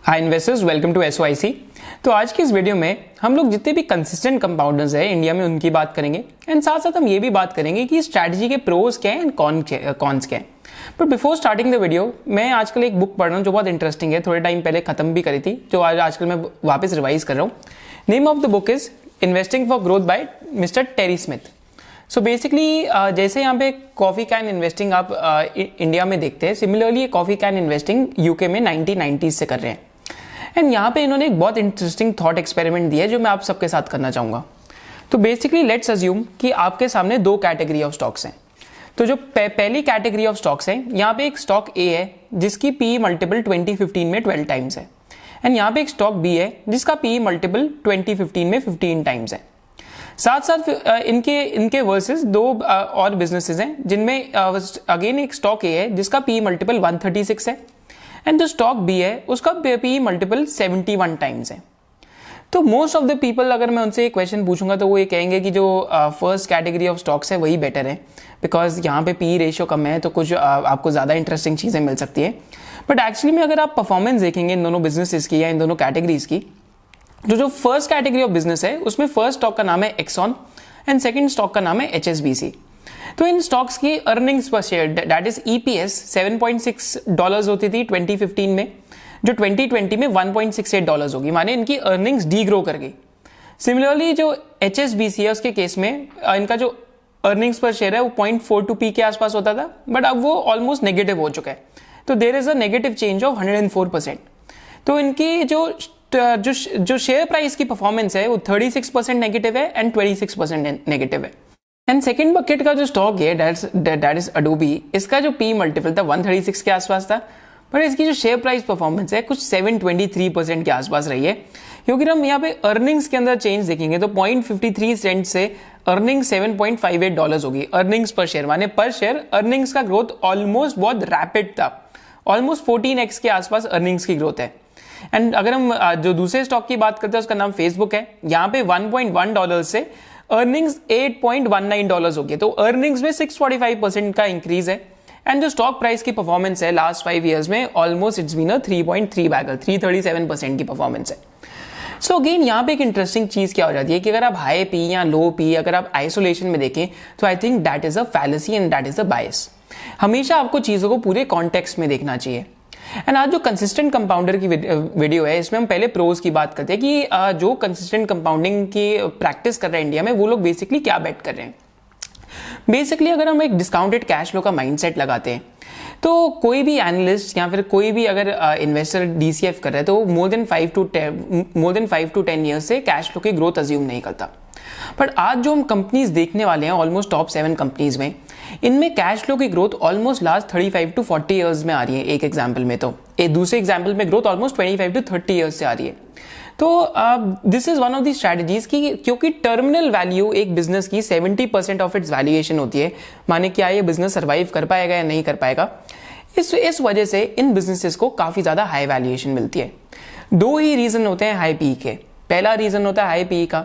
Hi investors, welcome to SOIC. तो आज की इस वीडियो में हम लोग जितने भी कंसिस्टेंट कंपाउंडर्स हैं इंडिया में उनकी बात करेंगे एंड साथ साथ हम ये भी बात करेंगे कि स्ट्रैटेजी के प्रोज क्या हैं एंड कॉन्स क्या हैं। But before starting the video, मैं आजकल एक बुक पढ़ रहा हूँ जो बहुत इंटरेस्टिंग है, थोड़े टाइम पहले खत्म भी करी थी, जो आजकल मैं वापस रिवाइज कर रहा हूँ। Name of the book is investing for growth by mister Terry Smith. So basically जैसे यहाँ पे कॉफी कैन इन्वेस्टिंग आप इंडिया में देखते हैं, similarly coffee can investing UK में 1990s से कर रहे हैं। एंड यहाँ पे इन्होंने एक बहुत इंटरेस्टिंग थॉट एक्सपेरिमेंट दिया है जो मैं आप सबके साथ करना चाहूंगा। तो बेसिकली लेट्स अज्यूम कि आपके सामने दो कैटेगरी ऑफ स्टॉक्स हैं। तो जो पहली कैटेगरी ऑफ स्टॉक्स हैं, यहाँ पे एक स्टॉक ए है जिसकी पी मल्टीपल 2015 में 12 टाइम्स है, एंड यहाँ पे एक स्टॉक बी है जिसका पी मल्टीपल 2015 में 15 टाइम्स है। साथ साथ इनके वर्सेस दो और बिजनेसेस हैं जिनमें अगेन एक स्टॉक ए है जिसका पी मल्टीपल 136 है, एंड जो स्टॉक बी है उसका पी मल्टीपल 71 टाइम्स है। तो मोस्ट ऑफ द पीपल, अगर मैं उनसे एक क्वेश्चन पूछूंगा तो वो ये कहेंगे कि जो फर्स्ट कैटेगरी ऑफ स्टॉक्स है वही बेटर है, बिकॉज यहाँ पे पी रेशियो कम है तो कुछ आपको ज़्यादा इंटरेस्टिंग चीज़ें मिल सकती है। बट एक्चुअली में अगर आप परफॉर्मेंस देखेंगे इन दोनों बिजनेसेस की या इन दोनों कैटेगरीज की, जो फर्स्ट कैटेगरी ऑफ बिजनेस है उसमें फर्स्ट स्टॉक का नाम है एक्सॉन एंड सेकंड स्टॉक का नाम है एचएसबीसी। तो इन स्टॉक्स की अर्निंग्स पर शेयर दैट इज ईपीएस $7.6 होती थी 2015 में, जो 2020 में $1.68 होगी, माने इनकी अर्निंग्स डी ग्रो कर गई। सिमिलरली जो एचएसबीसी है उसके केस में इनका जो अर्निंग्स पर शेयर है वो 0.42p के आसपास होता था, बट अब वो ऑलमोस्ट नेगेटिव हो चुका है। तो there is a negative change of 104%। तो इनकी जो शेयर प्राइस की परफॉर्मेंस है वो 36% नेगेटिव है एंड 26% नेगेटिव है। एंड सेकेंड बकेट का जो स्टॉक है दैट इज अडोबी, इसका जो पी मल्टीपल था 136 के आसपास था, पर इसकी जो शेयर प्राइस परफॉर्मेंस है कुछ 723% के आसपास रही है। क्योंकि हम यहाँ पे अर्निंग्स के अंदर चेंज देखेंगे तो 0.53 सेंट से अर्निंग $7.58 होगी अर्निंग्स पर शेयर, माने पर शेयर अर्निंग्स का ग्रोथ ऑलमोस्ट बहुत रैपिड था, ऑलमोस्ट 14x के आसपास अर्निंग्स की ग्रोथ है। एंड अगर हम जो दूसरे स्टॉक की बात करते हैं उसका नाम फेसबुक है, यहाँ पे $1.1 से अर्निंग्स $8.19 हो गए, तो अर्निंग्स में 645% का इंक्रीज है। एंड जो स्टॉक प्राइस की परफॉर्मेंस है लास्ट 5 ईयर्स में ऑलमोस्ट इट्स बीन 3.3 बैगर 337% की परफॉर्मेंस है। सो अगेन यहाँ पे एक इंटरेस्टिंग चीज क्या हो जाती है कि अगर आप हाई पी या लो पी अगर आप आइसोलेशन में देखें तो I think that is a fallacy and that is a bias. हमेशा आपको चीजों को पूरे कॉन्टेक्स्ट में देखना चाहिए। एंड आज जो कंसिस्टेंट कंपाउंडर की वीडियो है इसमें हम पहले प्रोज की बात करते हैं कि जो कंसिस्टेंट कंपाउंडिंग की प्रैक्टिस कर रहे हैं इंडिया में वो लोग बेसिकली क्या बेट कर रहे हैं। बेसिकली अगर हम एक डिस्काउंटेड कैश फ्लो का माइंडसेट लगाते हैं तो कोई भी एनालिस्ट या फिर कोई भी अगर इन्वेस्टर डीसीएफ कर रहा है तो मोर देन 5 to 10 ईयर्स से कैश फ्लो की ग्रोथ अज्यूम नहीं करता। बट आज जो हम कंपनीज देखने वाले हैं ऑलमोस्ट टॉप 7 कंपनीज में, इनमें कैश फ्लो की growth almost last 35 to 40 years में आ रही है। एक एग्जाम्पल में तो दूसरे एग्जाम्पल में ग्रोथ ऑलमोस्ट 25 to 30 ईयर्स से आ रही है। तो this is one of the strategies की, क्योंकि टर्मिनल वैल्यू एक बिजनेस की 70% ऑफ इट्स वैल्यूएशन होती है, माने क्या ये बिजनेस सर्वाइव कर पाएगा या नहीं कर पाएगा। इस वजह से इन बिजनेसेस को काफी ज्यादा हाई वैल्यूएशन मिलती है। दो ही रीजन होते हैं हाई पी के। पहला रीजन होता है हाई पी का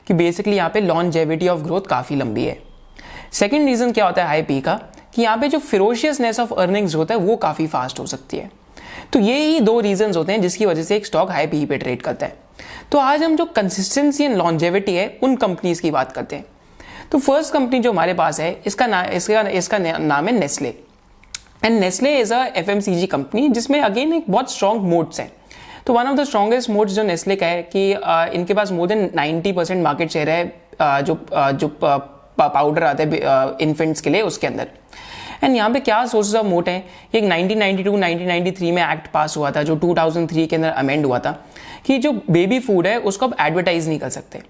कि बेसिकली यहाँ पे लॉन्जेविटी ऑफ ग्रोथ काफी लंबी है। सेकेंड रीजन क्या होता है हाई पी का कि यहाँ पे जो फिरोशियसनेस ऑफ अर्निंग्स होता है वो काफी फास्ट हो सकती है। तो ये ही दो रीजंस होते हैं जिसकी वजह से एक स्टॉक हाई पी पे ट्रेड करता है। तो आज हम जो कंसिस्टेंसी एंड लॉन्जेविटी है उन कंपनीज की बात करते हैं। तो फर्स्ट कंपनी जो हमारे पास है इसका नाम है Nestle. And Nestle is a FMCG company जिसमें अगेन एक बहुत स्ट्रॉन्ग मोड्स है। तो one of the strongest modes जो नेस्ले का है कि इनके पास मोर देन 90% मार्केट शेयर है जो पाउडर आता है इन्फेंट्स के लिए उसके अंदर। एंड यहाँ पे क्या सोर्सेज ऑफ मोट है, एक 1992-1993 में एक्ट पास हुआ था जो 2003 के अंदर अमेंड हुआ था कि जो बेबी फूड है उसको आप एडवर्टाइज नहीं कर सकते।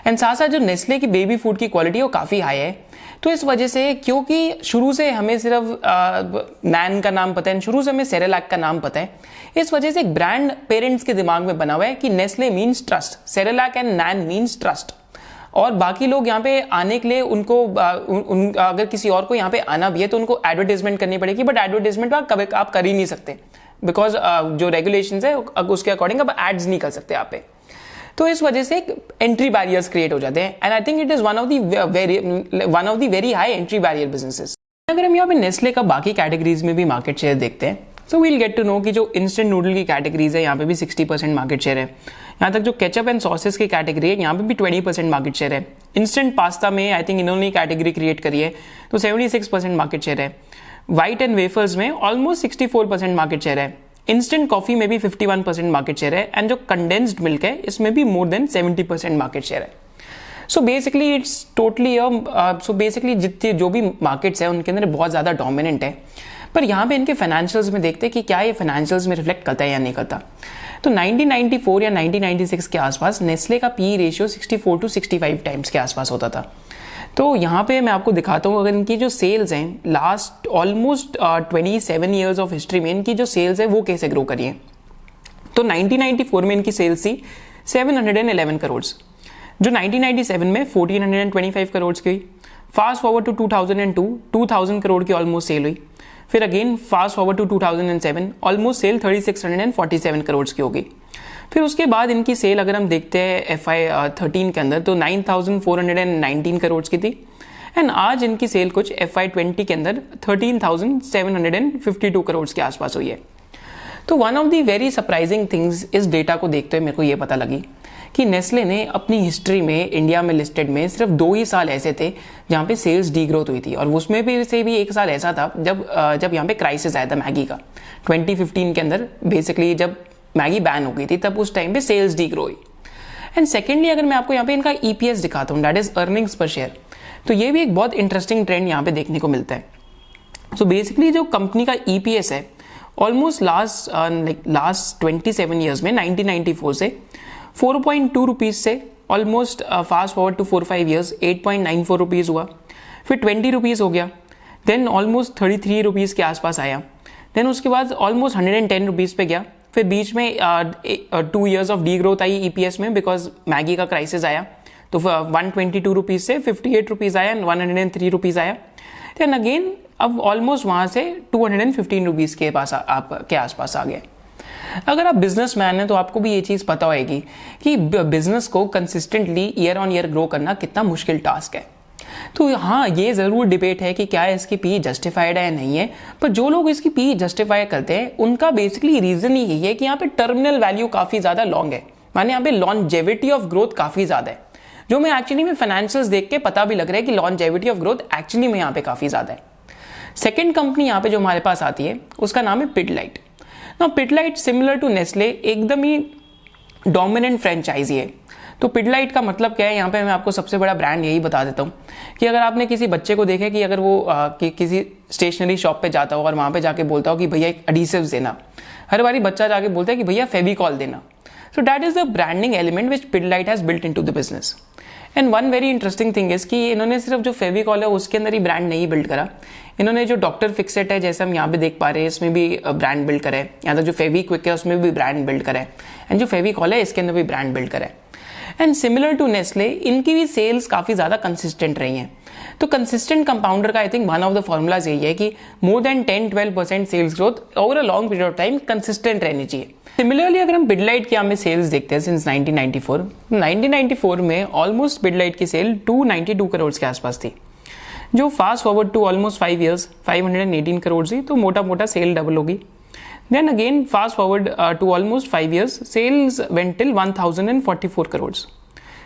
एंड साथ साथ जो नेस्ले की बेबी फूड की क्वालिटी है वो काफ़ी हाई है। तो इस वजह से, क्योंकि शुरू से हमें सिर्फ नैन का नाम पता है, शुरू से हमें सेरेलैक का नाम पता है, इस वजह से एक ब्रांड पेरेंट्स के दिमाग में बना हुआ है कि Nestle means trust, Cerelac and Nan means trust. और बाकी लोग यहाँ पे आने के लिए उनको अगर किसी और को यहाँ पे आना भी है तो उनको एडवर्टाइजमेंट करनी पड़ेगी, बट एडवर्टाइजमेंट आप कर ही नहीं सकते बिकॉज जो रेगुलेशंस है उसके अकॉर्डिंग आप एड्स नहीं कर सकते यहाँ पे। तो इस वजह से एंट्री बैरियर्स क्रिएट हो जाते हैं and I think it is one of the very high entry barrier businesses. अगर हम यहाँ पे नेस्ले का बाकी कैटेगरीज में भी मार्केट शेयर देखते हैं so we'll get to know कि जो इंस्टेंट नूडल की कैटेगरीज है यहाँ पे भी 60% मार्केट शेयर है। यहाँ तक जो केचप एंड सॉसेस की कैटेगरी है यहाँ पे भी 20% मार्केट शेयर है। इंस्टेंट पास्ता में आई थिंक इन्होंने कैटेगरी क्रिएट करी है तो 76% मार्केट शेयर है। व्हाइट एंड वेफर्स में ऑलमोस्ट 64% मार्केट शेयर है। इंस्टेंट कॉफी में भी 51% मार्केट शेयर है एंड जो कंडेंस्ड मिल्क है इसमें भी मोर देन 70% मार्केट शेयर है। So basically it's totally so basically जितने जो भी मार्केट्स है उनके अंदर बहुत ज़्यादा डोमिनेंट है। पर यहाँ पे इनके फाइनेंशियल्स में देखते हैं कि क्या ये फाइनेंशियल्स में रिफ्लेक्ट करता है या नहीं करता। तो 1994 या 1996 के आसपास नेस्ले का पी रेशियो 64 to 65 टाइम्स के आसपास होता था। तो यहाँ पे मैं आपको दिखाता हूँ अगर इनकी जो सेल्स हैं last almost 27 years of history में इनकी जो सेल्स है वो कैसे ग्रो करी है। तो 1994 में इनकी सेल्स थी 711 करोड़, जो 1997 में 1425 करोड़ की हुई। फास्ट फॉरवर्ड टू 2002 2000 करोड़ की ऑलमोस्ट सेल हुई। फिर again fast forward to 2007 almost sale 3647 crore की होगी। फिर उसके बाद इनकी सेल अगर हम देखते हैं FY13 के अंदर तो 9419 करोड़ की थी एंड आज इनकी सेल कुछ FY20 के अंदर 13,752 करोड़ के आसपास हुई है। तो one of the very surprising things इस डेटा को देखते हुए मेरे को ये पता लगी कि नेस्ले ने अपनी हिस्ट्री में इंडिया में लिस्टेड में सिर्फ 2 ही साल ऐसे थे जहाँ पे सेल्स डी ग्रोथ हुई थी और उसमें भी से भी एक साल ऐसा था जब यहाँ पे क्राइसिस आया था मैगी का 2015 के अंदर। बेसिकली जब मैगी बैन हो गई थी तब उस टाइम पे सेल्स डी ग्रो हुई। एंड सेकेंडली अगर मैं आपको यहाँ पे इनका EPS दिखाता हूँ दैट इज अर्निंग्स पर शेयर, तो ये भी एक बहुत इंटरेस्टिंग ट्रेंड यहाँ पे देखने को मिलता है। सो बेसिकली जो कंपनी का EPS है ऑलमोस्ट लास्ट 27 ईयर्स में 1994 से 4.2 रुपीज़ से almost fast forward to 4-5 years 8.94 rupees हुआ। फिर 20 रुपीज़ हो गया, देन ऑलमोस्ट 33 रुपीज़ के आसपास आया, देन उसके बाद ऑलमोस्ट 110 रुपीज़ पे गया। फिर बीच में 2 years of D growth I EPS में बिकॉज मैगी का क्राइसिस आया तो 122 रुपीज़ से 58 रुपीज़ आया एंड 103 रुपीज़ आया। देन अगेन अब ऑलमोस्ट वहाँ से 215 रुपीज़ के पास आपके आसपास आ गए। अगर आप बिजनेसमैन हैं तो आपको भी ये चीज़ पता होगी कि बिजनेस को consistently year on year grow करना कितना मुश्किल टास्क है। तो हाँ ये ज़रूर डिबेट है कि क्या इसकी पी जस्टिफाइड है या नहीं है, पर जो लोग इसकी पी जस्टिफाई करते हैं उनका बेसिकली रीज़न ही यही है कि यहाँ पे टर्मिनल वैल्यू काफ़ी ज़्यादा लॉन्ग है, माने यहाँ पे लॉन्जेविटी ऑफ ग्रोथ काफ़ी ज़्यादा है, जो मैं एक्चुअली में फाइनेंशियल्स देख के पता भी लग रहा है कि लॉन्जेविटी ऑफ ग्रोथ एक्चुअली में यहाँ पे काफ़ी ज़्यादा है। सेकेंड कंपनी यहाँ पे जो हमारे पास आती है उसका नाम है पिडलाइट। ना पिडलाइट सिमिलर टू नेस्ले एकदम ही डोमिनेंट फ्रेंचाइजी है। तो पिडलाइट का मतलब क्या है, यहाँ पे मैं आपको सबसे बड़ा ब्रांड यही बता देता हूँ कि अगर आपने किसी बच्चे को देखे कि अगर वो किसी स्टेशनरी शॉप पे जाता हो और वहाँ पे जाके बोलता हो कि भैया एक एडिसिव्स देना, हर बारी बच्चा जाके बोलता है कि भैया फेविकॉल देना। सो that is the branding element which Pidilite has built into the business. And one very interesting thing is कि इन्होंने सिर्फ जो फेविकॉल है उसके अंदर ही ब्रांड नहीं बिल्ड करा, इन्होंने जो डॉक्टर फिक्सेट है जैसे हम यहाँ पे देख पा रहे हैं इसमें भी ब्रांड बिल्ड करा है, यहाँ तक जो फेविक्विक है उसमें भी ब्रांड बिल्ड करा है एंड जो फेविकॉल है इसके अंदर भी ब्रांड बिल्ड करा है। एंड सिमिलर टू नेस्ले इनकी भी सेल्स काफ़ी ज़्यादा कंसिस्टेंट रही हैं। तो कंसिस्टेंट कंपाउंडर का I think one of the formulas यही है कि more than 10-12% sales growth over a long period of time consistent रहनी चाहिए। सिमिलरली अगर हम पिडलाइट की हमें सेल्स देखते हैं सिंस 1994 में ऑलमोस्ट पिडलाइट की सेल 292 करोड़ के आसपास थी, जो fast forward to almost 5 years 518 crore थी, तो मोटा मोटा सेल डबल होगी। Then again fast forward to almost 5 years, sales went till 1044 crores.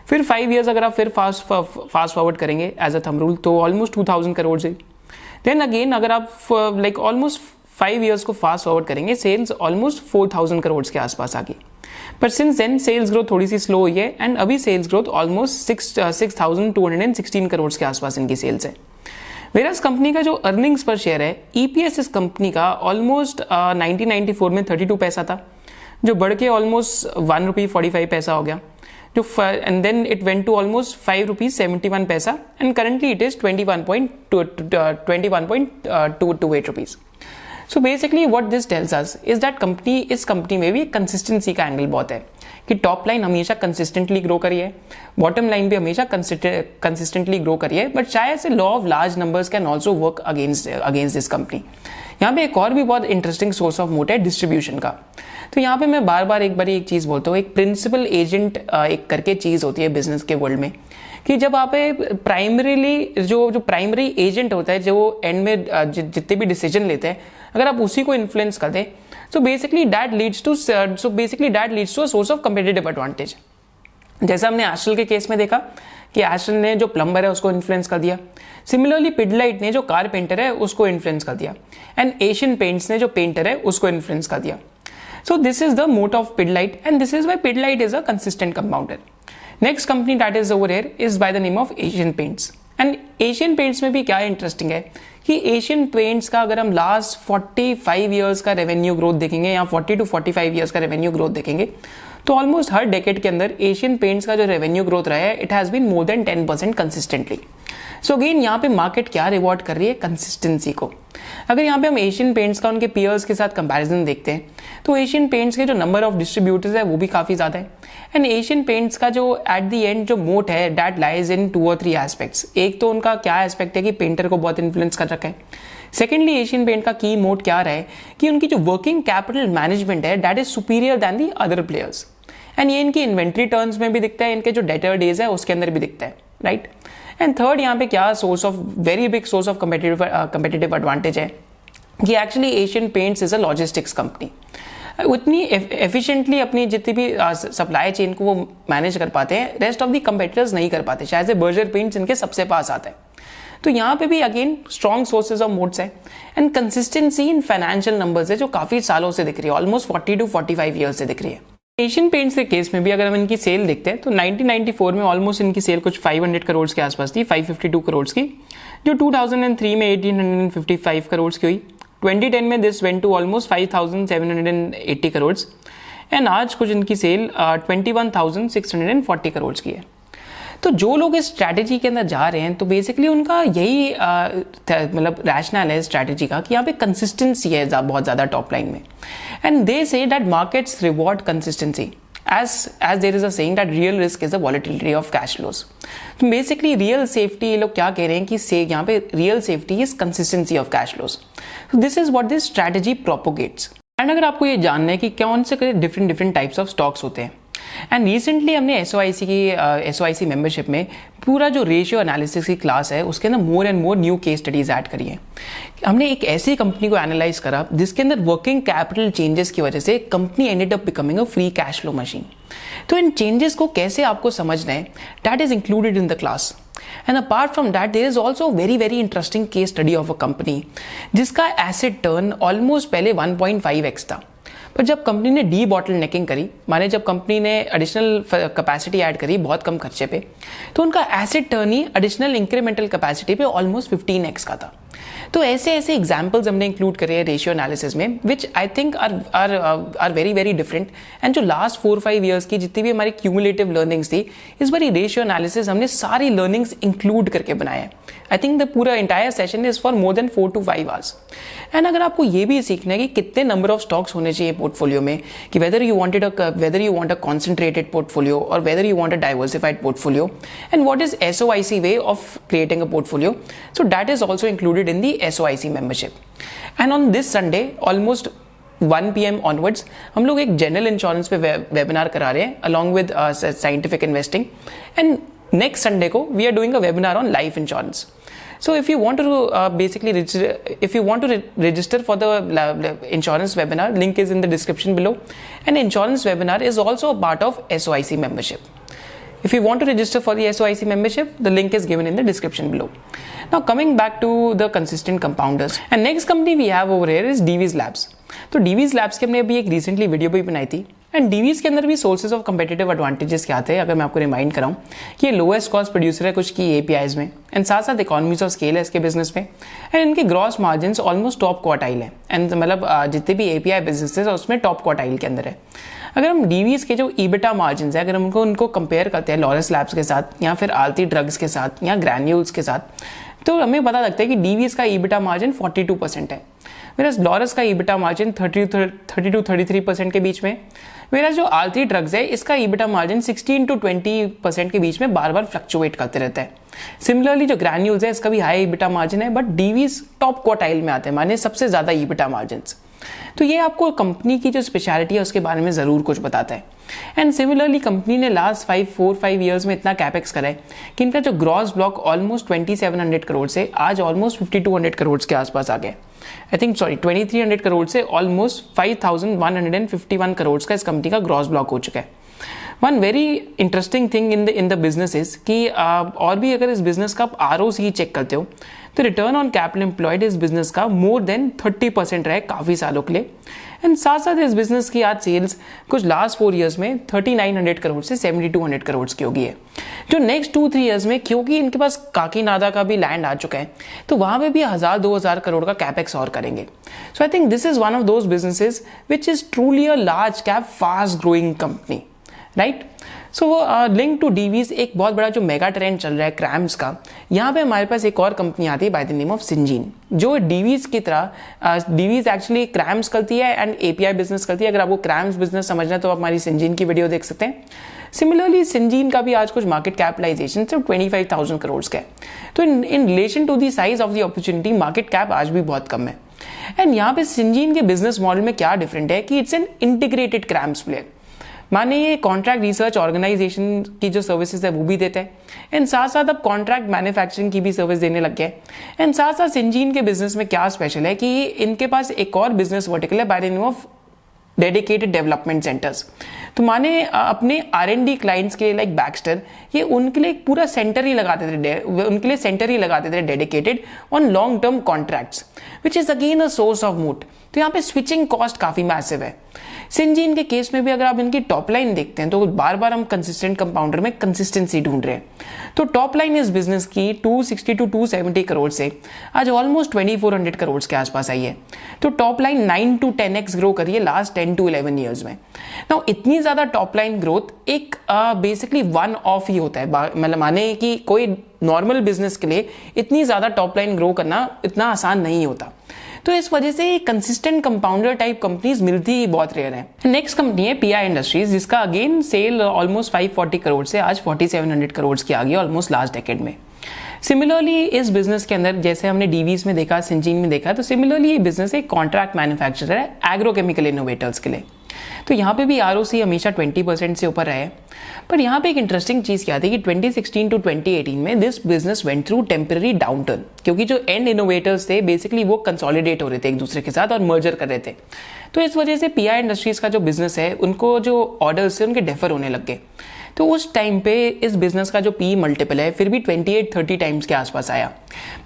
फिर 5 years अगर आप फिर फास्ट फॉरवर्ड करेंगे एज अ थंब रूल तो ऑलमोस्ट 2000 करोड़ है। देन अगेन अगर आप लाइक ऑलमोस्ट 5 years को फास्ट फॉरवर्ड करेंगे सेल्स ऑलमोस्ट 4000 करोड़ के आसपास आ गई। पर सिंस देन सेल्स ग्रोथ थोड़ी सी स्लो हुई है एंड अभी सेल्स ग्रोथ ऑलमोस्ट 6216 करोड़ के आसपास इनकी सेल्स है। वेरस कंपनी का जो अर्निंग्स पर शेयर है EPS इस कंपनी का ऑलमोस्ट 1994 में 32 पैसा था, जो बढ़ के ऑलमोस्ट 1 रुपी 45 पैसा हो गया, जो and then it went to almost 5 rupees 71 पैसा and currently it is 21.228 rupees. So basically what this tells us is that इस कंपनी में भी कंसिस्टेंसी का एंगल बहुत है कि टॉप लाइन हमेशा कंसिस्टेंटली ग्रो करी है, बॉटम लाइन भी हमेशा कंसिस्टेंटली ग्रो करी है, बट शायद से law of large numbers can also work against this company. यहाँ पे एक और भी बहुत इंटरेस्टिंग सोर्स ऑफ मोट है डिस्ट्रीब्यूशन का। तो यहाँ पे मैं बार बार एक चीज़ बोलता हूँ, एक प्रिंसिपल एजेंट एक करके चीज़ होती है बिजनेस के वर्ल्ड में, कि जब आप प्राइमरीली जो प्राइमरी एजेंट होता है जो एंड में जितने भी डिसीजन लेते हैं, अगर आप उसी को इन्फ्लुएंस कर दें, so basically that leads to a source of competitive advantage. जैसा हमने एस्ट्रल के केस में देखा कि एस्ट्रल ने जो प्लम्बर है उसको इन्फ्लुएंस कर दिया, सिमिलरली पिडलाइट ने जो कारपेंटर है उसको इन्फ्लुएंस कर दिया, एंड एशियन पेंट्स ने जो पेंटर है उसको इन्फ्लुएंस कर दिया। सो दिस इज द मोट of Pidilite and this is why Pidilite is a consistent compounder. Next company that is over here is by the name of Asian paints. And Asian paints में भी क्या इंटरेस्टिंग है कि एशियन पेंट्स का अगर हम last 45 years का रेवेन्यू ग्रोथ देखेंगे या 40 to 45 ईयर्स का रेवेन्यू ग्रोथ देखेंगे, तो ऑलमोस्ट हर डेकेड के अंदर एशियन पेंट्स का जो रेवेन्यू ग्रोथ रहा है it has been more than 10% consistently. So again यहाँ पे मार्केट क्या रिवॉर्ड कर रही है, कंसिस्टेंसी को। अगर यहाँ पे हम एशियन पेंट्स का उनके पीयर्स के साथ कंपैरिजन देखते हैं तो एशियन पेंट्स के जो नंबर ऑफ डिस्ट्रीब्यूटर्स है वो भी काफ़ी ज़्यादा है, एंड एशियन पेंट्स का जो एट द एंड जो मोट है that lies in 2 or 3 aspects. एक तो उनका क्या एस्पेक्ट है कि पेंटर को बहुत इन्फ्लुएंस कर रखा है। सेकेंडली एशियन पेंट का की मोट क्या रहा है कि उनकी जो वर्किंग कैपिटल मैनेजमेंट है that is superior than the other players, and ये इनकी इन्वेंट्री टर्न्स में भी दिखता है, इनके जो डेटर डेज है उसके अंदर भी दिखता है, राइट। एंड थर्ड यहाँ पे क्या source of very big source of competitive advantage है कि actually Asian paints is a logistics company. उतनी एफिशिएंटली अपनी जितनी भी सप्लाई चेन को वो मैनेज कर पाते हैं, रेस्ट ऑफ द कंपेटिटर्स नहीं कर पाते। शायद से बर्जर पेंट्स इनके सबसे पास आता है। तो यहाँ पे भी again strong sources of moats है, and consistency in financial numbers है जो काफी सालों से दिख रही है, ऑलमोस्ट 40 to 45 ईयर्स से दिख रही है। एशियन पेंट्स के केस में भी अगर हम इनकी सेल देखते हैं तो 1994 में ऑलमोस्ट इनकी सेल कुछ 500 करोड़ के आसपास थी, 552 करोड़ की, जो 2003 में 1855 करोड़ की हुई। 2010 में this went to almost 5780 crore, and आज कुछ इनकी सेल 21,640 करोड़ की है। तो जो लोग इस स्ट्रैटेजी के अंदर जा रहे हैं तो बेसिकली उनका यही मतलब रैशनल है स्ट्रैटेजी का कि यहाँ पे कंसिस्टेंसी है बहुत ज़्यादा टॉप लाइन में, and they say that markets reward consistency as there is a saying that real risk is the volatility of cash flows. तो बेसिकली रियल सेफ्टी ये लोग क्या कह रहे हैं कि यहाँ पे real safety is consistency of cash flows. This is what this strategy propagates. And अगर आपको ये जानना है कि कौन से डिफरेंट टाइप्स ऑफ स्टॉक्स होते हैं, एंड रिसेंटली हमने SOIC मेंबरशिप में पूरा जो रेशियो एनालिसिस की क्लास है उसके अंदर more and more new case studies add करी है। हमने एक ऐसी कंपनी को एनालाइज करा जिसके अंदर वर्किंग कैपिटल चेंजेस की वजह से company ended up becoming a free cash flow machine. तो इन चेंजेस को कैसे आपको समझना है that is included in the class. And apart from that there is also very interesting case study of a company जिसका एसेट टर्न ऑलमोस्ट पहले 1.5x था, पर जब कंपनी ने डी बॉटल नेकिंग करी, माने जब कंपनी ने एडिशनल कैपेसिटी ऐड करी बहुत कम खर्चे पे, तो उनका एसेट टर्न ही एडिशनल इंक्रीमेंटल कैपेसिटी पे ऑलमोस्ट 15x का था। तो ऐसे एग्जांपल्स हमने इंक्लूड करे हैं रेशियो एनालिसिस में which I think are very different, and जो लास्ट 4-5 ईयर्स की जितनी भी हमारी क्यूमुलेटिव लर्निंग्स थी इस बारी रेशियो एनालिसिस हमने सारी लर्निंग्स इंक्लूड करके बनाया है। आई थिंक द पूरा entire session is for more than 4 to 5 hours. And अगर आपको ये भी सीखना है कि कितने नंबर ऑफ स्टॉक्स होने चाहिए पोर्टफोलियो में, कि whether you want a concentrated portfolio और whether you want a diversified portfolio, and what is SOIC way of creating a portfolio, so that is also included in the SOIC membership. And on this Sunday almost 1 PM onwards हम लोग एक general insurance पे webinar करा रहे हैं along with scientific investing, and next Sunday को we are doing a webinar on life insurance. So if you want to register for the insurance webinar, link is in the description below, and insurance webinar is also a part of SOIC membership. If you want to register for the SOIC membership, the link is given in the description below. Now coming back to the consistent compounders, and next company we have over here is Divi's Labs. तो Divi's Labs की हमने अभी एक recently video भी बनाई थी, and Divi's के अंदर भी सोर्सेज ऑफ कंपेटिटिव एडवांटेजेस क्या थे। अगर मैं आपको रिमाइंड कराऊं कि ये लोएस्ट कॉस्ट प्रोड्यूसर है कुछ की APIs में, एंड साथ साथ इकोनॉमीज ऑफ स्केल है इसके बिजनेस में, एंड इनके gross margin almost top quartile है, एंड मतलब जितने भी API बिजनेस है उसमें टॉप क्वार्टाइल के अंदर है। अगर हम Divi's के जो EBITDA मार्जिन है अगर हम उनको कंपेयर करते हैं लॉरस लैब्स के साथ या फिर आरती ड्रग्स के साथ या ग्रैन्यूल्स के साथ, तो हमें पता लगता है कि Divi's का EBITDA मार्जिन 42% है, वेराज लॉरस का EBITDA मार्जिन 30 to 33% के बीच में, वेराज जो आरती ड्रग्स है इसका EBITDA मार्जिन 16 to 20% के बीच में बार बार फ्लक्चुएट करते रहता है। सिमिलरली जो ग्रैन्यूल्स है इसका भी हाई EBITDA मार्जिन है, बट Divi's टॉप क्वार्टाइल में आते हैं, माने सबसे ज्यादा EBITDA मार्जिन। तो ये आपको कंपनी की जो स्पेशलिटी है उसके बारे में जरूर कुछ बताता है। एंड सिमिलरली कंपनी ने लास्ट 4-5 ईयर्स में इतना कैपेक्स करा है कि इनका जो ग्रॉस ब्लॉक ऑलमोस्ट 2700 करोड़ से आज ऑलमोस्ट 5200 करोड़ के आसपास आ गए। आई थिंक 2300 करोड़ से ऑलमोस्ट 5151 करोड़ का इस कंपनी का ग्रॉस ब्लॉक हो चुका है। One very interesting thing in the business is कि और भी अगर इस बिजनेस का आप ROC चेक करते हो तो रिटर्न ऑन कैपिटल एम्प्लॉयड इस बिजनेस का मोर देन 30% रहा है काफ़ी सालों के लिए। एंड साथ साथ इस बिजनेस की आज सेल्स कुछ लास्ट 4 ईयर्स में 3900 करोड़ से 7200 करोड़ की होगी है, जो नेक्स्ट 2-3 ईयर्स में क्योंकि इनके पास काकीनाडा का भी लैंड आ चुका है तो वहाँ पे भी 1000-2000 करोड़ का कैपेक्स और करेंगे। So I think this is one of those businesses which is truly a large cap fast growing company, right. So link to Divi's एक बहुत बड़ा जो मेगा ट्रेंड चल रहा है क्रैम्स का, यहाँ पे हमारे पास एक और कंपनी आती है by the name of Syngene, जो डीवीज की तरह डीवीज एक्चुअली क्रैम्स करती है एंड API बिजनेस करती है। अगर आपको क्रैम्स बिजनेस समझना है तो आप हमारी सिंजीन की वीडियो देख सकते हैं। सिमिलरली सिंजीन का भी आज कुछ मार्केट कैपिटलाइजेशन सिर्फ 25,000 करोड़ का है। तो in relation to the size of the opportunity market cap आज भी बहुत कम है। एंड यहाँ पे सिंजीन के बिजनेस मॉडल में क्या डिफरेंट है कि it's an integrated cramps player. माने ये कॉन्ट्रैक्ट रिसर्च ऑर्गेनाइजेशन की जो सर्विसेज है वो भी देता है एंड साथ साथ अब कॉन्ट्रैक्ट मैन्युफैक्चरिंग की भी सर्विस देने लग गया है। एंड साथ साथ सिंजीन के बिजनेस में क्या स्पेशल है कि इनके पास एक और बिजनेस वर्टिकल है by the name of dedicated development centres. तो माने अपने R&D क्लाइंट्स के लिए लाइक बैक्स्टर, ये उनके लिए एक पूरा सेंटर ही लगाते थे dedicated on long term contracts which is again a source of moat. तो यहाँ पे स्विचिंग कॉस्ट काफी मैसिव है। सिंजीन के केस में भी अगर आप इनकी टॉप लाइन देखते हैं तो बार बार हम कंसिस्टेंट कंपाउंडर में कंसिस्टेंसी ढूंढ रहे हैं। तो टॉप लाइन इस बिजनेस की 260 to 270 करोड़ से आज ऑलमोस्ट 2400 करोड़ के आसपास आई है। तो top line 9 to 10x grow करी है लास्ट 10 to 11 ईयर्स में। नाउ इतनी ज्यादा टॉप लाइन ग्रोथ एक बेसिकली वन ऑफ ही होता है, मतलब माने कि कोई नॉर्मल बिजनेस के लिए इतनी ज्यादा टॉप लाइन ग्रो करना इतना आसान नहीं होता। तो इस वजह से कंसिस्टेंट कंपाउंडर टाइप कंपनीज मिलती ही बहुत रेयर है। नेक्स्ट कंपनी है PI इंडस्ट्रीज, जिसका अगेन सेल ऑलमोस्ट 540 करोड़ से आज 4700 करोड़ की आ गई ऑलमोस्ट लास्ट डेकेड में। सिमिलरली इस बिजनेस के अंदर जैसे हमने डीवीज में देखा, सिंजीन में देखा, तो सिमिलरली ये बिजनेस एक कॉन्ट्रैक्ट मैन्युफैक्चरर है एग्रोकेमिकल इनोवेटर्स के लिए। तो यहाँ पे भी ROC हमेशा 20% से ऊपर रहे। पर यहाँ पे एक इंटरेस्टिंग चीज क्या थी कि 2016 to 2018 में this business went through temporary downturn, क्योंकि जो एंड इनोवेटर्स थे बेसिकली वो कंसोलिडेट हो रहे थे एक दूसरे के साथ और मर्जर कर रहे थे। तो इस वजह से PI इंडस्ट्रीज का जो बिजनेस है उनको जो ऑर्डर्स थे उनके डेफर होने लग गए। तो उस टाइम पे इस बिजनेस का जो PE मल्टीपल है फिर भी 28-30 टाइम्स के आसपास आया।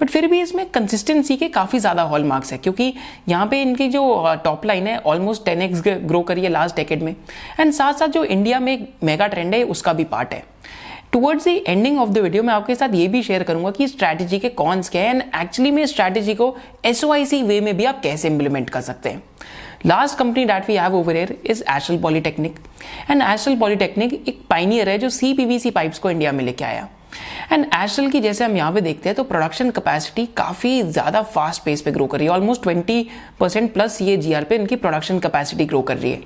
बट फिर भी इसमें कंसिस्टेंसी के काफ़ी ज़्यादा हॉलमार्क्स है, क्योंकि यहाँ पे इनकी जो टॉप लाइन है ऑलमोस्ट 10x ग्रो करी है लास्ट डेकेड में। एंड साथ साथ जो इंडिया में एक मेगा ट्रेंड है उसका भी पार्ट है। Towards the ending of the video मैं आपके साथ ये भी शेयर करूंगा कि स्ट्रैटेजी के कॉन्स क्या है एंड एक्चुअली में स्ट्रैटेजी को SOIC वे में भी आप कैसे इंप्लीमेंट कर सकते हैं। Last company that we have over here is Astral Polytechnik and Astral Polytechnik एक पाइनियर है जो CPVC पाइप्स को इंडिया में लेके आया। एंड एस्ट्रल की जैसे हम यहाँ पे देखते हैं तो प्रोडक्शन कैपेसिटी काफी ज्यादा फास्ट पेस पे ग्रो कर रही है, ऑलमोस्ट 20% प्लस CAGR पे इनकी प्रोडक्शन कैपेसिटी ग्रो कर रही है।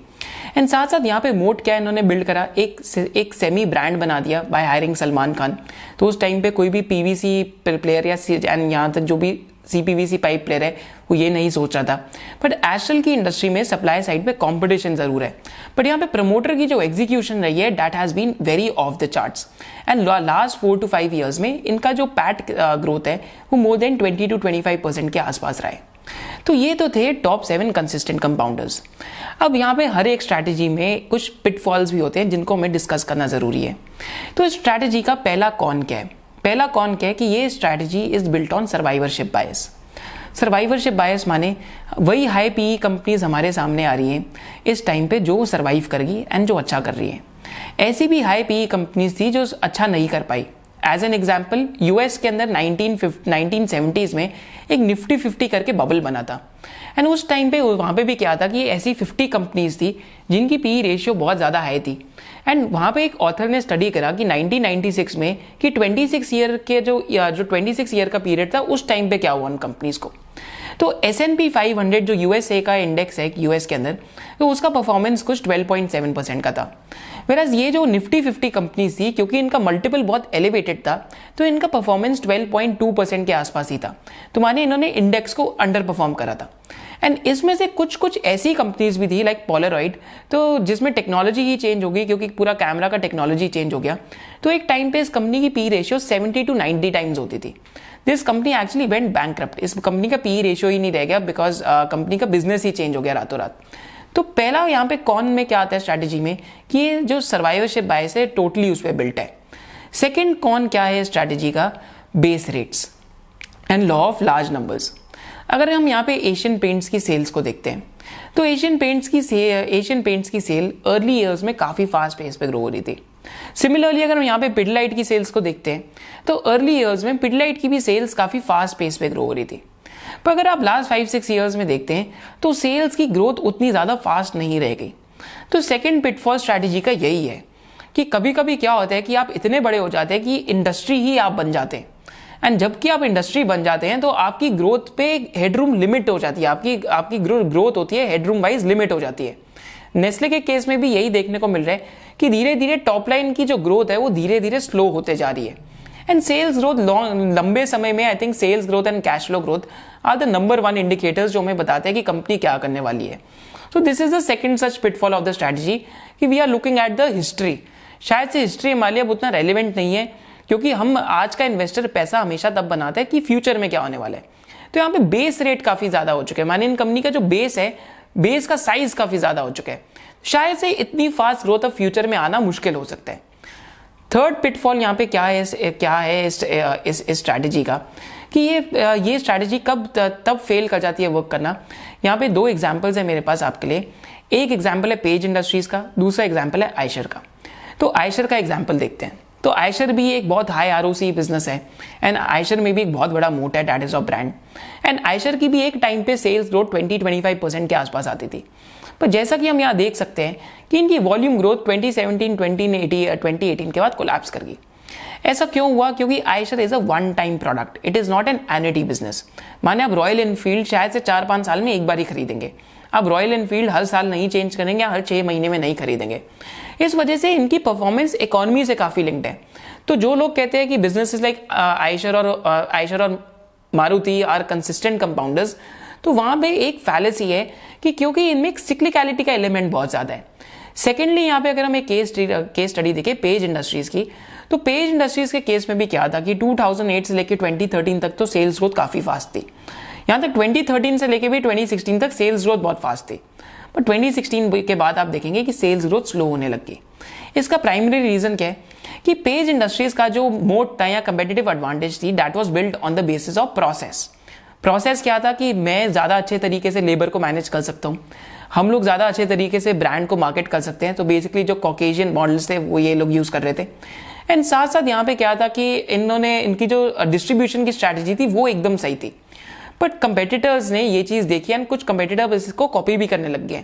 एंड साथ साथ यहाँ पे मोट क्या इन्होंने बिल्ड करा, एक सेमी ब्रांड बना दिया बाय हायरिंग सलमान खान। तो उस टाइम पे कोई भी PVC प्लेयर या यहाँ तक जो भी CPVC पाइप प्लेयर है वो ये नहीं सोच रहा था। बट एस्ट्रल की इंडस्ट्री में सप्लाई साइड पे कंपटीशन जरूर है, बट यहाँ पे प्रमोटर की जो एग्जीक्यूशन रही है that has been very off the charts. And last 4 to 5 years में इनका जो पैट ग्रोथ है वो मोर देन 20 to 25% के आसपास रहा है। तो ये तो थे टॉप 7 कंसिस्टेंट कंपाउंडर्स। अब यहाँ पे हर एक स्ट्रैटेजी में कुछ पिटफॉल्स भी होते हैं जिनको हमें डिस्कस करना जरूरी है। तो इस स्ट्रैटेजी का पहला कॉन क्या है? पहला कॉन क्या है कि ये strategy is built on survivorship bias. Survivorship bias माने वही हाई PE कंपनीज हमारे सामने आ रही हैं इस टाइम पे जो सर्वाइव करेगी एंड जो अच्छा कर रही है। ऐसी भी हाई PE कंपनीज थी जो अच्छा नहीं कर पाई। एज एन एग्जाम्पल US के अंदर 1970s में एक निफ्टी 50 करके बबल बना था। एंड उस टाइम पे वहाँ पे भी क्या था कि ऐसी 50 कंपनीज थी जिनकी PE रेशियो बहुत ज़्यादा हाई थी। एंड वहाँ पे एक ऑथर ने स्टडी करा कि 1996 में कि 26 ईयर के जो 26 ईयर का पीरियड था उस टाइम पे क्या हुआ उन कंपनीज को। तो S&P 500 जो USA का इंडेक्स है US के अंदर, तो उसका परफॉर्मेंस कुछ 12.7% का था। वेराज ये जो निफ्टी 50 कंपनीज थी क्योंकि इनका मल्टीपल बहुत एलिवेटेड था तो इनका परफॉर्मेंस 12.2% के आसपास ही था। तो माने इन्होंने इंडेक्स को अंडर परफॉर्म करा था। एंड इसमें से कुछ ऐसी कंपनीज भी थी लाइक पोलरॉइड, तो जिसमें टेक्नोलॉजी ही चेंज हो गई क्योंकि पूरा कैमरा का टेक्नोलॉजी चेंज हो गया। तो एक टाइम पे इस कंपनी की PE रेशियो 70 to 90 टाइम्स होती थी। This company actually went bankrupt. इस कंपनी का पी रेशियो ही नहीं रह गया बिकॉज कंपनी का बिजनेस ही चेंज हो गया रातों रात। तो पहला यहाँ पे कॉन में क्या आता है स्ट्रैटेजी में कि ये जो सर्वाइवरशिप बायस है टोटली उस पर बिल्ट है। सेकेंड कॉन क्या है स्ट्रैटेजी का, base rates and law of large numbers. अगर हम यहाँ पे एशियन पेंट्स की सेल्स को देखते हैं तो एशियन पेंट्स की सेल अर्ली ईयर्स में काफ़ी फास्ट पेस पे ग्रो हो रही थी। सिमिलरली अगर हम यहाँ पे पिडिलाइट की सेल्स को देखते हैं तो अर्ली ईयर्स में पिडिलाइट की भी सेल्स काफ़ी फास्ट पेस पे ग्रो हो रही थी। पर अगर आप लास्ट 5-6 ईयर्स में देखते हैं तो सेल्स की ग्रोथ उतनी ज़्यादा फास्ट नहीं रह गई। तो सेकेंड पिटफॉल स्ट्रैटेजी का यही है कि कभी कभी क्या होता है कि आप इतने बड़े हो जाते हैं कि इंडस्ट्री ही आप बन जाते हैं, एंड जबकि आप इंडस्ट्री बन जाते हैं तो आपकी ग्रोथ पे हेडरूम लिमिट हो जाती है, आपकी ग्रोथ होती है हेडरूम वाइज लिमिट हो जाती है। नेस्ले के केस में भी यही देखने को मिल रहा है कि धीरे धीरे टॉप लाइन की जो ग्रोथ है वो धीरे धीरे स्लो होते जा रही है। एंड सेल्स ग्रोथ लंबे समय में I think sales growth and cash flow growth are the number 1 indicators जो हमें बताते हैं कि कंपनी क्या करने वाली है। So this is the second such pitfall of the strategy कि we are looking at the history. शायद से हिस्ट्री हमारे लिए अब उतना रेलिवेंट नहीं है क्योंकि हम आज का इन्वेस्टर पैसा हमेशा तब बनाता है कि फ्यूचर में क्या होने वाला है। तो यहाँ पे बेस रेट काफी ज्यादा हो चुके हैं, माने इन कंपनी का जो बेस है, बेस का साइज काफी ज्यादा हो चुका है। शायद से इतनी फास्ट ग्रोथ अब फ्यूचर में आना मुश्किल हो सकता है। थर्ड पिटफॉल यहाँ पे क्या है इस स्ट्रैटेजी का कि ये स्ट्रैटेजी कब तब फेल कर जाती है वर्क करना। यहाँ पे 2 एग्जांपल्स है मेरे पास आपके लिए। एक एग्जांपल है पेज इंडस्ट्रीज का, दूसरा एग्जांपल है आयशर का। तो आयशर का एग्जांपल देखते हैं। तो आयशर भी एक बहुत हाई आरओसी बिजनेस है एंड आयशर में भी एक बहुत बड़ा मोट है, that is of brand. And Eicher की भी एक टाइम पे सेल्स ग्रोथ 20-25% के आसपास आती थी। पर जैसा कि हम यहाँ देख सकते हैं कि इनकी वॉल्यूम ग्रोथ 2017-2018 के बाद कोलैप्स कर गई। ऐसा क्यों हुआ? क्योंकि Eicher is a one time product, it is not an annuity business. माने आप रॉयल एनफील्ड शायद से 4-5 साल में एक बार ही खरीदेंगे, आप रॉयल एनफील्ड हर साल नहीं चेंज करेंगे, हर 6 महीने में नहीं खरीदेंगे। इस वजह से इनकी परफॉर्मेंस इकोनॉमी से काफी लिंक्ड है। तो जो लोग कहते हैं कि बिजनेस इज लाइक आयशर और मारुति आर कंसिस्टेंट कंपाउंडर्स, तो वहां पे एक फैलेसी है कि क्योंकि इनमें एक सिक्लिकलिटी का एलिमेंट बहुत ज्यादा है। सेकेंडली यहाँ पे अगर हम एक केस स्टडी देखें पेज इंडस्ट्रीज की, तो पेज इंडस्ट्रीज के केस में भी क्या था कि 2008 से लेकर 2013 तक तो सेल्स ग्रोथ काफी फास्ट थी। यहाँ तक 2013 से लेकर भी 2016 तक सेल्स ग्रोथ बहुत फास्ट थी। पर 2016 के बाद आप देखेंगे कि सेल्स ग्रोथ स्लो होने लग गई। इसका प्राइमरी रीजन क्या है कि पेज इंडस्ट्रीज का जो मोट था या कंपेटिटिव एडवांटेज थी, that was built on the basis of process क्या था कि मैं ज्यादा अच्छे तरीके से लेबर को मैनेज कर सकता हूँ, हम लोग ज्यादा अच्छे तरीके से ब्रांड को मार्केट कर सकते हैं। तो बेसिकली जो कॉकेशियन मॉडल्स थे वो ये लोग यूज कर रहे थे। एंड साथ साथ यहाँ पे क्या था कि इनकी जो डिस्ट्रीब्यूशन की स्ट्रैटेजी थी वो एकदम सही थी। बट कंपेटिटर्स ने ये चीज देखी एंड कुछ कंपेटिटर्स इसको कॉपी भी करने लग गए।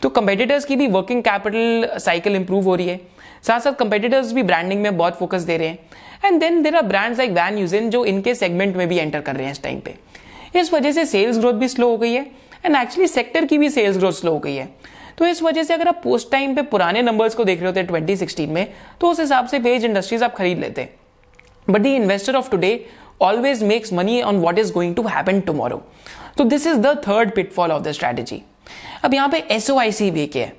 तो कंपेटिटर्स की भी वर्किंग कैपिटल साइकिल इंप्रूव हो रही है, साथ साथ कंपेटिटर्स भी ब्रांडिंग में बहुत फोकस दे रहे हैं। And then there are brands like Van Heusen जो इनके सेगमेंट में भी एंटर कर रहे हैं इस टाइम पे। इस वजह से सेल्स ग्रोथ भी स्लो हो गई है एंड एक्चुअली सेक्टर की भी सेल्स ग्रोथ स्लो हो गई है। तो इस वजह से अगर आप पोस्ट टाइम पे पुराने नंबर्स को देख रहे होते 2016 में, तो उस हिसाब से पेज इंडस्ट्रीज आप खरीद लेते। But the investor of today always makes money on what is going to happen tomorrow. So this is the third pitfall of the strategy. अब यहाँ पे SOIC वे क्या है?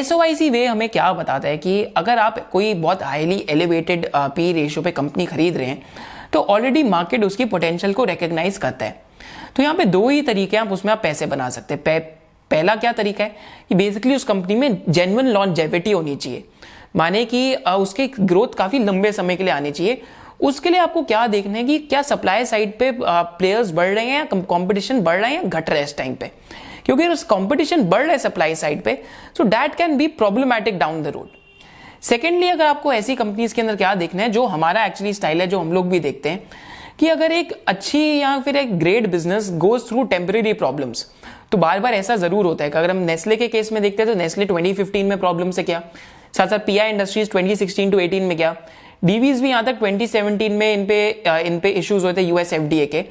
SOIC वे हमें क्या बताता है कि अगर आप कोई बहुत हाईली एलिवेटेड पी रेशियो पे कंपनी खरीद रहे हैं तो ऑलरेडी मार्केट उसकी पोटेंशियल को रिकॉग्नाइज करता है। तो यहाँ पे 2 ही तरीके हैं आप उसमें आप पैसे बना सकते हैं। पहला क्या तरीका है कि बेसिकली उस कंपनी में जेन्युइन लॉन्जेविटी होनी चाहिए, माने कि उसकी ग्रोथ काफी लंबे समय के लिए आनी चाहिए। उसके लिए आपको क्या देखना है कि क्या सप्लाई साइड पे प्लेयर्स बढ़ रहे हैं या कंपटीशन बढ़ रहा है या घट रहा है इस टाइम पे, क्योंकि उस कंपटीशन बढ़ रहा है सप्लाई साइड पे, so that can be problematic down the road. Secondly अगर आपको ऐसी कंपनीज के अंदर क्या देखना है जो हमारा एक्चुअली स्टाइल है, जो हम लोग भी देखते हैं कि अगर एक अच्छी या फिर एक great business goes through temporary problems, तो बार बार ऐसा जरूर होता है कि अगर हम नेस्ले के केस में देखते हैं तो नेस्ले 2015 में प्रॉब्लम से क्या, साथ साथ पीआई इंडस्ट्रीज 2016-18 में क्या, डीवीज भी यहाँ तक 2017 में इन पे इश्यूज हुए थे यूएस एफडीए के।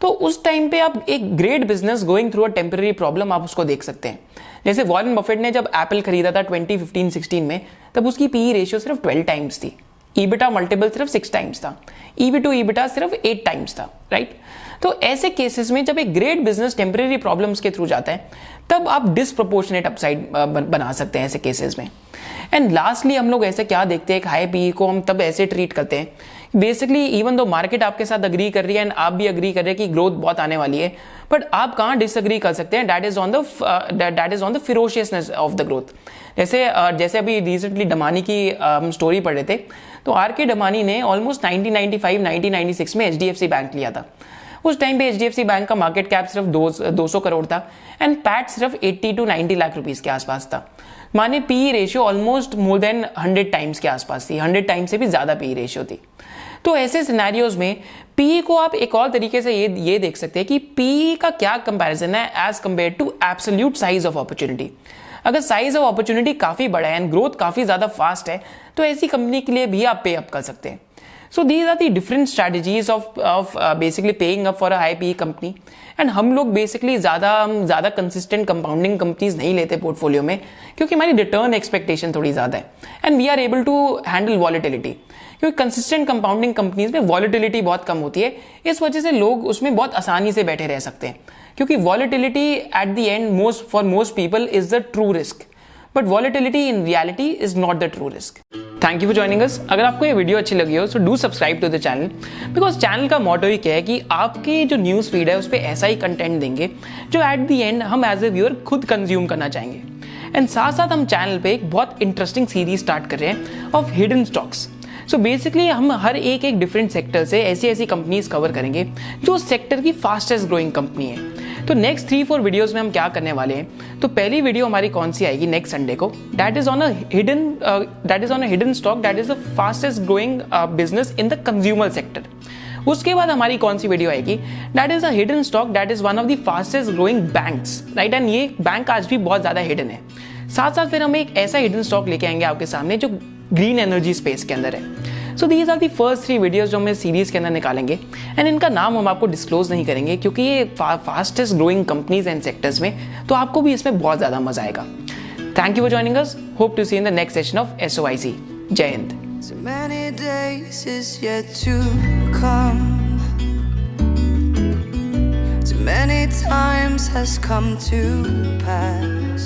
तो उस टाइम पे आप एक great business going through a temporary problem आप उसको देख सकते हैं। जैसे वॉरेन बफेट ने जब एप्पल खरीदा था 2015-16 में, तब उसकी पीई रेशियो सिर्फ 12 टाइम्स थी, ईबिटा मल्टीपल सिर्फ 6 टाइम्स था, ईवी टू ईबिटा सिर्फ 8 टाइम्स था, राइट। तो ऐसे केसेस में जब एक ग्रेट बिजनेस टेम्पररी प्रॉब्लम्स के थ्रू जाता है तब आप डिसप्रोपोर्शनेट अपसाइड बना सकते हैं ऐसे केसेस में। एंड लास्टली हम लोग ऐसे क्या देखते हैं, हाई पीई को हम तब ऐसे ट्रीट करते हैं बेसिकली इवन दो मार्केट आपके साथ अग्री कर रही है एंड आप भी अग्री कर रहे हैं कि ग्रोथ बहुत आने वाली है, बट आप कहाँ डिसअग्री कर सकते हैं, that is on the ferociousness of the growth. जैसे अभी रिसेंटली डमानी की हम स्टोरी पढ़ रहे थे, तो आर के डमानी ने ऑलमोस्ट 1995-1996 में HDFC बैंक लिया था। उस टाइम पे HDFC बैंक का मार्केट कैप सिर्फ 200 करोड़ था एंड पैट सिर्फ 80 to 90 लाख रुपीस के आसपास था। माने PE ratio almost more than 100 times के आसपास थी, 100 टाइम्स से भी ज्यादा पीई रेशियो थी। तो ऐसे सिनेरियोज में पीई को आप एक और तरीके से ये देख सकते हैं कि पीई का क्या कंपैरिजन है as compare to absolute size of opportunity. अगर साइज ऑफ अपॉर्चुनिटी काफी बड़ा है एंड ग्रोथ काफी ज्यादा फास्ट है, तो ऐसी कंपनी के लिए भी आप पे अप कर सकते हैं। So these are the different strategies of basically paying up for a high PE company. And हम लोग बेसिकली ज़्यादा कंसिस्टेंट कंपाउंडिंग कंपनीज नहीं लेते पोर्टफोलियो में, क्योंकि हमारी रिटर्न एक्सपेक्टेशन थोड़ी ज़्यादा है and we are able to handle volatility. क्योंकि कंसिस्टेंट कंपाउंडिंग कंपनीज में वॉलेटिलिटी बहुत कम होती है, इस वजह से लोग उसमें बहुत आसानी से बैठे रह सकते हैं, क्योंकि volatility at the end for most people is the true risk, but volatility in reality is not the true risk. Thank you for joining us. अगर आपको ये वीडियो अच्छी लगी हो so do subscribe to the channel, because channel का motto ही क्या है कि आपके जो न्यूज़ फीड है उस पर ऐसा ही कंटेंट देंगे जो एट द एंड हम एज ए व्यूअर खुद कंज्यूम करना चाहेंगे। एंड साथ साथ हम चैनल पे एक बहुत इंटरेस्टिंग सीरीज स्टार्ट कर रहे हैं of hidden stocks. So basically हम हर एक डिफरेंट सेक्टर से ऐसी कंपनीज कवर करेंगे जो सेक्टर की फास्टेस्ट ग्रोइंग कंपनी है। तो नेक्स्ट 3-4 वीडियोस में हम क्या करने वाले हैं, तो पहली वीडियो हमारी कौन सी आएगी नेक्स्ट संडे को, that is on a hidden stock that is the fastest growing business in the consumer sector. उसके बाद हमारी कौन सी वीडियो आएगी, that is a hidden stock that is one of the fastest growing banks, right. And ये bank आज भी बहुत ज्यादा हिडन है। साथ साथ फिर हम एक ऐसा हिडन स्टॉक लेके आएंगे आपके सामने जो ग्रीन एनर्जी स्पेस के अंदर है। So these are the first 3 videos जो हम सीरीज के अंदर निकालेंगे एंड इनका नाम हम आपको डिस्क्लोज नहीं करेंगे, क्योंकि ये fastest growing companies and sectors में, तो आपको भी इसमें बहुत ज्यादा मजा आएगा। Thank you for joining us, hope to see in the next session of SOIC। जय Hind. So many days is yet to come. Too many times has come to pass.